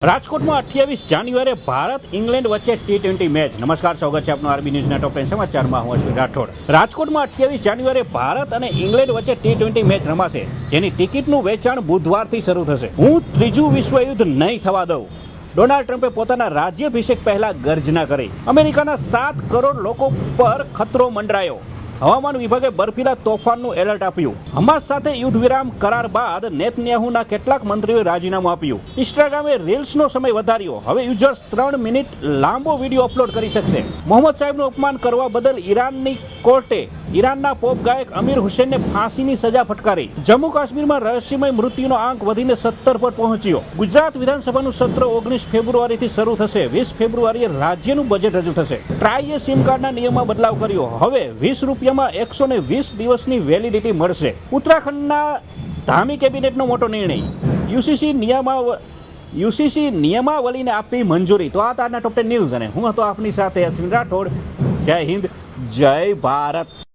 રાજકોટમાં 28 જાન્યુઆરીએ ભારત ઇંગ્લેન્ડ વચ્ચે T20 મેચ। નમસ્કાર, સ્વાગત છે આપનું આરબી ન્યૂઝના ટોપ 10 સમાચારમાં। હું અશ્વિન રાઠોડ। રાજકોટમાં 28 જાન્યુઆરીએ ભારત અને ઇંગ્લેન્ડ વચ્ચે T20 મેચ રમાશે, જેની ટિકિટનું વેચાણ બુધવારથી શરૂ થશે। હું ત્રીજું વિશ્વયુદ્ધ નહીં થવા દઉં, ડોનાલ્ડ ટ્રમ્પે પોતાના રાજ્યાભિષેક પહેલા ગર્જના કરી। અમેરિકાના 7 કરોડ લોકો પર ખતરો મંડરાયો। હવામાન વિભાગે બર્ફીલા તોફાનનું એલર્ટ આપ્યું। હમાસ સાથે યુદ્ધ વિરામ કરાર બાદ નેતન્યાહુના કેટલાક મંત્રીઓએ રાજીનામું આપ્યું। ઇન્સ્ટાગ્રામે રીલ્સનો સમય વધાર્યો। હવે યુઝર્સ 3 મિનિટ લાંબો વિડીયો અપલોડ કરી શકશે। મોહમ્મદ સાહેબનું અપમાન કરવા બદલ ઈરાનની કોર્ટે ઈરાનના પોપ ગાયક અમીર હુસૈનને ફાંસીની સજા ફટકારી। જમ્મુ કાશ્મીરમાં રહસ્યમય મૃત્યુનો આંક વધીને 17 પર પહોંચ્યો। ગુજરાત વિધાનસભાનું સત્ર 19 ફેબ્રુઆરીથી શરૂ થશે। 20 ફેબ્રુઆરીએ રાજ્યનું બજેટ રજૂ થશે। ટ્રાઈએ સિમ કાર્ડના નિયમમાં બદલાવ કર્યો। હવે 20 રૂપિયામાં 120 દિવસની વેલિડિટી મળશે। ઉત્તરાખંડના ધામી કેબિનેટનો મોટો નિર્ણય। યુસીસી નિયમાવલીને આપી મંજૂરી। તો આ તારના ટોપ 10 ન્યૂઝ અને હું હતો આપની સાથે અશ્વિન રાઠોડ। જય હિન્દ, જય ભારત।